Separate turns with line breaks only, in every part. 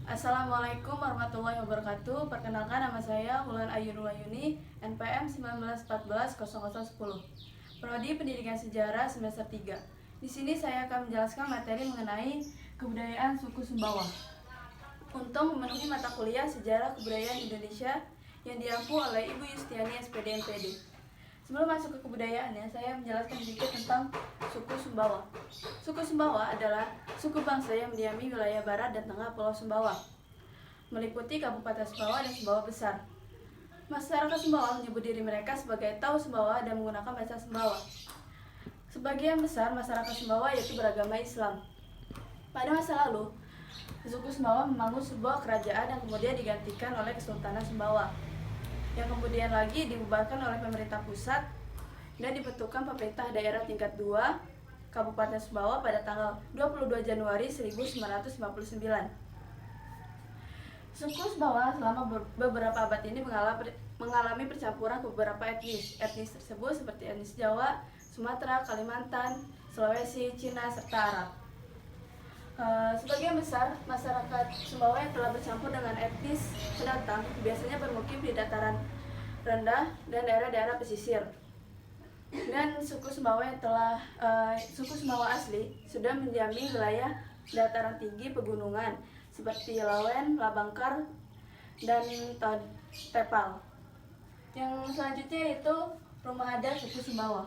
Assalamualaikum warahmatullahi wabarakatuh. Perkenalkan, nama saya Wulan Ayu Nurwayuni, NPM 19140010. Prodi Pendidikan Sejarah semester 3. Di sini saya akan menjelaskan materi mengenai kebudayaan suku Sumbawa. Untuk memenuhi mata kuliah Sejarah Kebudayaan Indonesia yang diampu oleh Ibu Yustiani SPD MPD. Sebelum masuk ke kebudayaannya, saya menjelaskan sedikit tentang suku Sumbawa. Suku Sumbawa adalah suku bangsa yang mendiami wilayah barat dan tengah Pulau Sumbawa, meliputi Kabupaten Sumbawa dan Sumbawa Besar. Masyarakat Sumbawa menyebut diri mereka sebagai Tau Sumbawa dan menggunakan bahasa Sumbawa. Sebagian besar masyarakat Sumbawa yaitu beragama Islam. Pada masa lalu, suku Sumbawa membangun sebuah kerajaan yang kemudian digantikan oleh Kesultanan Sumbawa, yang kemudian lagi dibubarkan oleh pemerintah pusat dan dibentukkan pemerintah daerah tingkat 2 Kabupaten Sumbawa pada tanggal 22 Januari 1959. Suku Sumbawa selama beberapa abad ini mengalami percampuran ke beberapa etnis. Etnis tersebut seperti etnis Jawa, Sumatera, Kalimantan, Sulawesi, Cina, serta Arab. Sebagian besar masyarakat Sumbawa yang telah bercampur dengan etnis pendatang biasanya bermukim di dataran rendah dan daerah-daerah pesisir. Dan suku Sumbawa suku Sumbawa asli sudah mendiami wilayah dataran tinggi pegunungan seperti Lawen, Labangkar, dan Tepal. Yang selanjutnya yaitu rumah adat suku Sumbawa.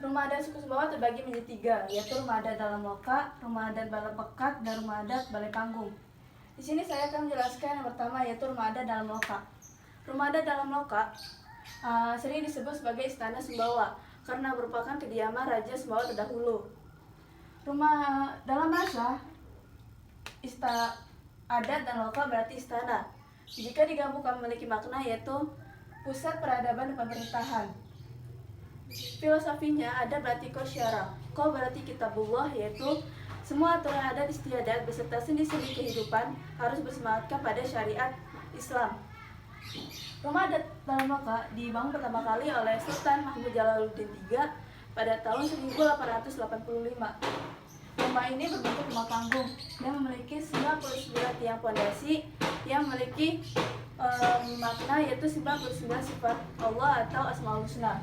Rumah adat suku Sumbawa terbagi menjadi 3, yaitu rumah adat dalam loka, rumah adat balai pekat, dan rumah adat balai panggung. Di sini saya akan menjelaskan yang pertama yaitu rumah adat dalam loka. Rumah adat dalam loka sering disebut sebagai Istana Sumbawa karena merupakan kediaman Raja Sumbawa terdahulu. Dalam bahasa adat dan loka berarti istana. Jika digabungkan memiliki makna yaitu pusat peradaban dan pemerintahan. Filosofinya ada berarti kosyara, ko berarti kitabullah, yaitu semua aturan adat istiadat beserta sendi-sendi kehidupan harus bersemangatkan pada syariat Islam. Rumah adat dalam loka dibangun pertama kali oleh Sultan Mahmud Jalaluddin III pada tahun 1885. Rumah ini berbentuk rumah panggung dan memiliki 99 tiang pondasi yang memiliki makna yaitu 99 sifat Allah atau Asmaul Husna.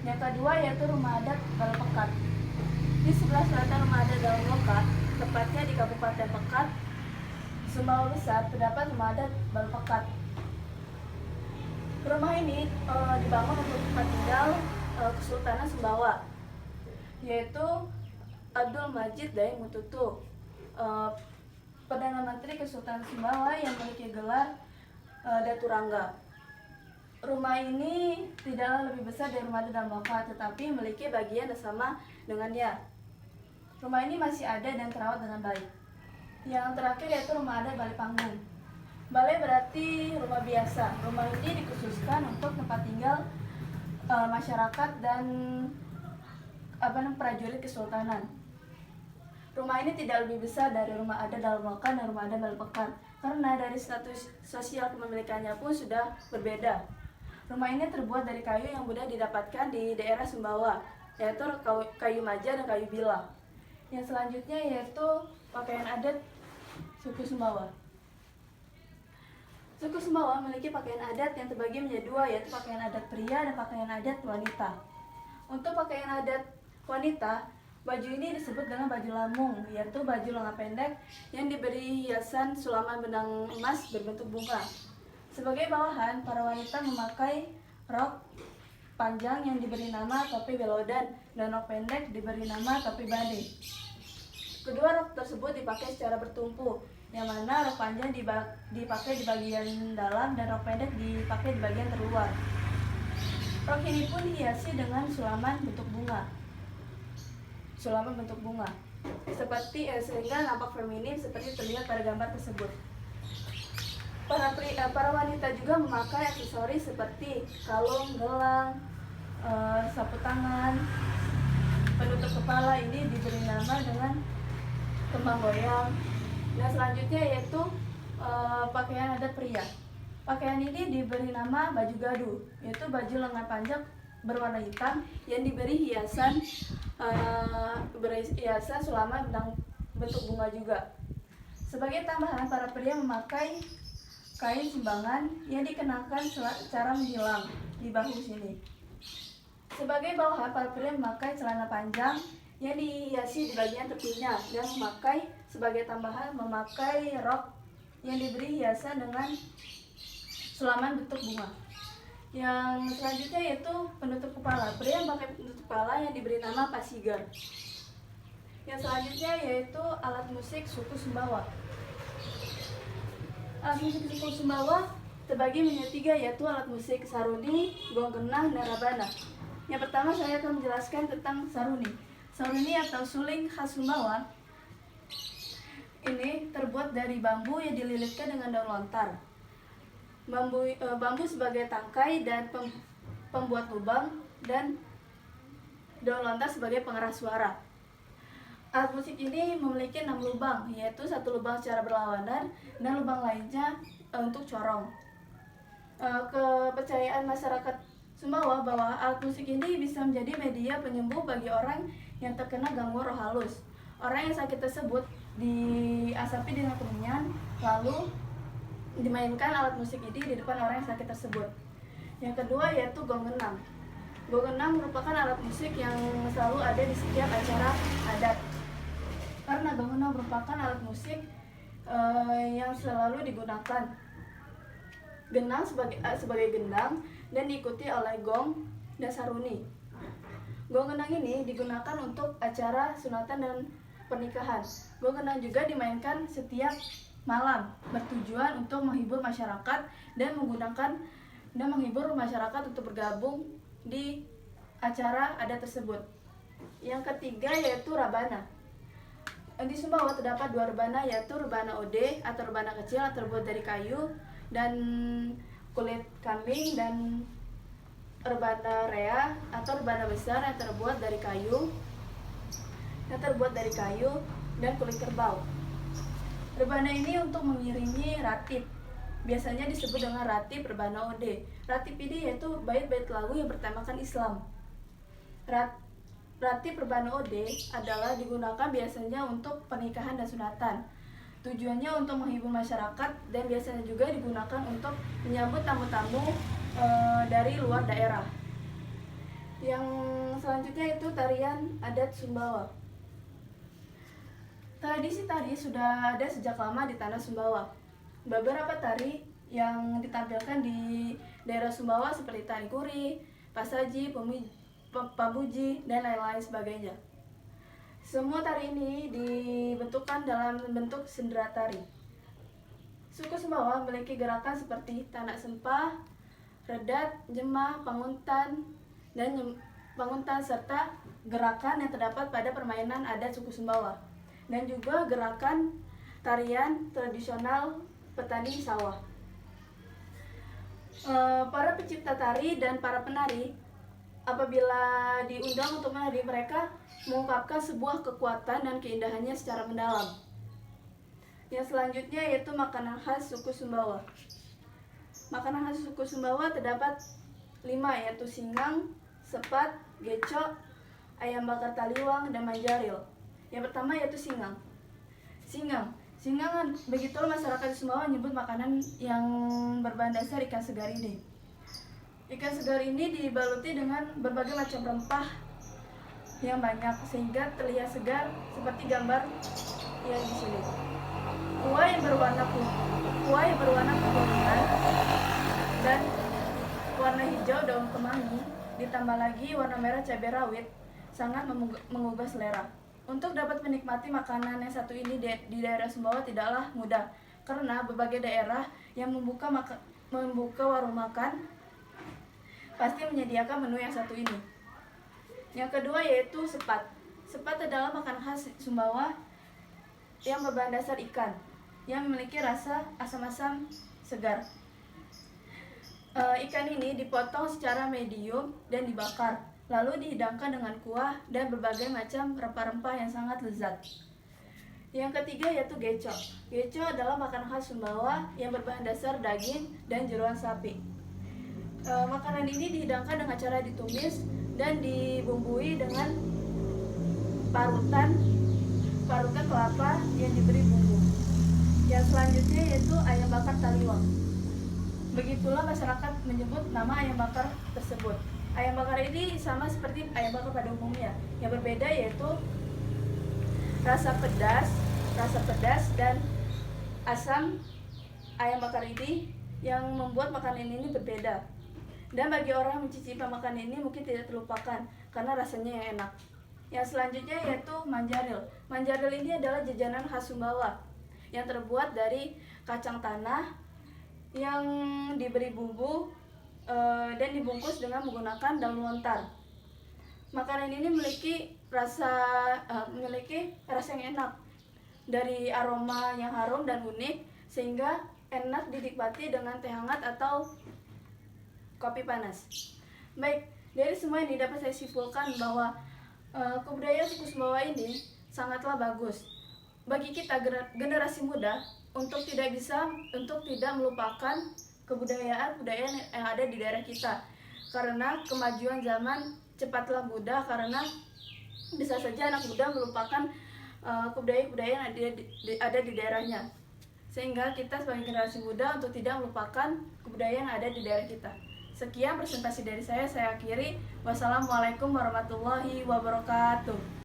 Yang kedua yaitu rumah adat balai pekat. Di sebelah selatan rumah adat dalam loka, tepatnya di Kabupaten Pekat, Sumbawa Besar, terdapat rumah adat balai pekat. Rumah ini dibangun untuk tempat tinggal Kesultanan Sumbawa, yaitu Abdul Majid Daeng Mututu, Perdana Menteri Kesultanan Sumbawa yang memiliki gelar Datu Rangga. Rumah ini tidaklah lebih besar dari rumah adat dalam loka, tetapi memiliki bagian yang sama dengannya. Rumah ini masih ada dan terawat dengan baik. Yang terakhir yaitu rumah adat balai panggung. Balai berarti rumah biasa. Rumah ini dikhususkan untuk tempat tinggal masyarakat dan prajurit kesultanan. Rumah ini tidak lebih besar dari rumah adat dalam loka dan rumah adat balai pekat, karena dari status sosial kepemilikannya pun sudah berbeda. Rumah ini terbuat dari kayu yang mudah didapatkan di daerah Sumbawa, yaitu kayu maja dan kayu bilah. Yang selanjutnya yaitu pakaian adat suku Sumbawa. Suku Sumbawa memiliki pakaian adat yang terbagi menjadi 2, yaitu pakaian adat pria dan pakaian adat wanita. Untuk pakaian adat wanita, baju ini disebut dengan baju lamung, yaitu baju lengan pendek yang diberi hiasan sulaman benang emas berbentuk bunga. Sebagai bawahan, para wanita memakai rok panjang yang diberi nama topi belodan dan rok pendek diberi nama topi bade. Kedua rok tersebut dipakai secara bertumpu, yang mana rok panjang dipakai di bagian dalam dan rok pendek dipakai di bagian terluar. Rok ini pun dihiasi dengan sulaman bentuk bunga. Sehingga nampak feminin seperti terlihat pada gambar tersebut. Para wanita juga memakai aksesoris seperti kalung, gelang, sapu tangan, penutup kepala. Ini diberi nama dengan kembang goyang. Dan selanjutnya yaitu pakaian adat pria. Pakaian ini diberi nama baju gadu, yaitu baju lengan panjang berwarna hitam yang diberi hiasan sulaman bentuk bunga juga. Sebagai tambahan, para pria memakai kain simbangan yang dikenakan secara menjulang di bahu sini. Sebagai bawahan, para pria memakai celana panjang yang dihiasi di bagian tepinya dan sebagai tambahan memakai rok yang diberi hiasan dengan sulaman bentuk bunga. Yang selanjutnya yaitu penutup kepala. Pria memakai penutup kepala yang diberi nama pasigar. Yang selanjutnya yaitu alat musik suku Sumbawa. Alat musik suku Sumbawa terbagi menjadi 3, yaitu alat musik saruni, gonggenang, dan rabana. Yang pertama saya akan menjelaskan tentang saruni. Saruni atau suling khas Sumbawa ini terbuat dari bambu yang dililitkan dengan daun lontar. Bambu sebagai tangkai dan pembuat lubang, dan daun lontar sebagai pengeras suara. Alat musik ini memiliki 6 lubang, yaitu 1 lubang secara berlawanan dan lubang lainnya untuk corong. Kepercayaan masyarakat Sumbawa bahwa alat musik ini bisa menjadi media penyembuh bagi orang yang terkena gangguan roh halus. Orang yang sakit tersebut diasapi dengan kemenyan, lalu dimainkan alat musik ini di depan orang yang sakit tersebut. Yang kedua yaitu gonggenang. Gonggenang merupakan alat musik yang selalu ada di setiap acara adat. Karena gonggenang merupakan alat musik yang selalu digunakan. Genang sebagai gendang dan diikuti oleh gong dan saruni. Gonggenang ini digunakan untuk acara sunatan dan pernikahan. Gonggenang juga dimainkan setiap malam, bertujuan untuk menghibur masyarakat dan menghibur masyarakat untuk bergabung di acara adat tersebut. Yang ketiga yaitu rabana. Di Sumbawa terdapat 2 rebana, yaitu rebana ode atau rebana kecil yang terbuat dari kayu dan kulit kambing, dan rebana rea atau rebana besar yang terbuat dari kayu dan kulit kerbau. Rebana ini untuk mengiringi ratib. Biasanya disebut dengan ratib rebana ode. Ratib ini yaitu bait-bait lagu yang bertemakan Islam. Ratib rebana ode adalah digunakan biasanya untuk pernikahan dan sunatan. Tujuannya untuk menghibur masyarakat dan biasanya juga digunakan untuk menyambut tamu-tamu dari luar daerah. Yang selanjutnya itu tarian adat Sumbawa. Tradisi tari sudah ada sejak lama di tanah Sumbawa. Beberapa tari yang ditampilkan di daerah Sumbawa seperti tari kuri, pasaji, pamuji, dan lain-lain sebagainya. Semua tari ini dibentukkan dalam bentuk sendera tari. Suku Sumbawa memiliki gerakan seperti tanak sempah, redat, jemah, panguntan, serta gerakan yang terdapat pada permainan adat suku Sumbawa, dan juga gerakan tarian tradisional petani sawah. Para pencipta tari dan para penari apabila diundang untuk menari, mereka mengungkapkan sebuah kekuatan dan keindahannya secara mendalam. Yang selanjutnya yaitu makanan khas suku Sumbawa. Makanan khas suku Sumbawa terdapat 5, yaitu singgang, sepat, gecok, ayam bakar taliwang, dan manjaril. Yang pertama yaitu singgang. Singgang begitulah masyarakat Sumbawa menyebut makanan yang berbahan dasar ikan segar ini. Ikan segar ini dibaluti dengan berbagai macam rempah yang banyak sehingga terlihat segar seperti gambar yang di sini. Kuah yang berwarna kekuningan dan warna hijau daun kemangi, ditambah lagi warna merah cabai rawit, sangat menggugah selera. Untuk dapat menikmati makanan yang satu ini di daerah Sumbawa tidaklah mudah, karena berbagai daerah yang membuka warung makan pasti menyediakan menu yang satu ini. Yang kedua yaitu sepat. Sepat adalah makanan khas Sumbawa yang berbahan dasar ikan, yang memiliki rasa asam-asam segar. Ikan ini dipotong secara medium dan dibakar, lalu dihidangkan dengan kuah dan berbagai macam rempah-rempah yang sangat lezat. Yang ketiga yaitu gecok. Gecok adalah makanan khas Sumbawa yang berbahan dasar daging dan jeroan sapi. Makanan ini dihidangkan dengan cara ditumis dan dibumbui dengan parutan kelapa yang diberi bumbu. Yang selanjutnya yaitu ayam bakar taliwang. Begitulah masyarakat menyebut nama ayam bakar tersebut. Ayam bakar ini sama seperti ayam bakar pada umumnya. Yang berbeda yaitu rasa pedas dan asam ayam bakar ini yang membuat makanan ini berbeda. Dan bagi orang yang mencicipi makanan ini mungkin tidak terlupakan karena rasanya yang enak. Yang selanjutnya yaitu manjaril. Manjaril ini adalah jajanan khas Sumbawa yang terbuat dari kacang tanah yang diberi bumbu dan dibungkus dengan menggunakan daun lontar. Makanan ini memiliki rasa yang enak, dari aroma yang harum dan unik sehingga enak dinikmati dengan teh hangat atau kopi panas. Baik, dari semua ini dapat saya simpulkan bahwa kebudayaan suku Sumbawa ini sangatlah bagus bagi kita generasi muda untuk tidak melupakan kebudayaan yang ada di daerah kita, karena kemajuan zaman cepatlah mudah, karena bisa saja anak muda melupakan kebudayaan yang ada di daerahnya, sehingga kita sebagai generasi muda untuk tidak melupakan kebudayaan yang ada di daerah kita. Sekian presentasi dari saya akhiri. Wassalamualaikum warahmatullahi wabarakatuh.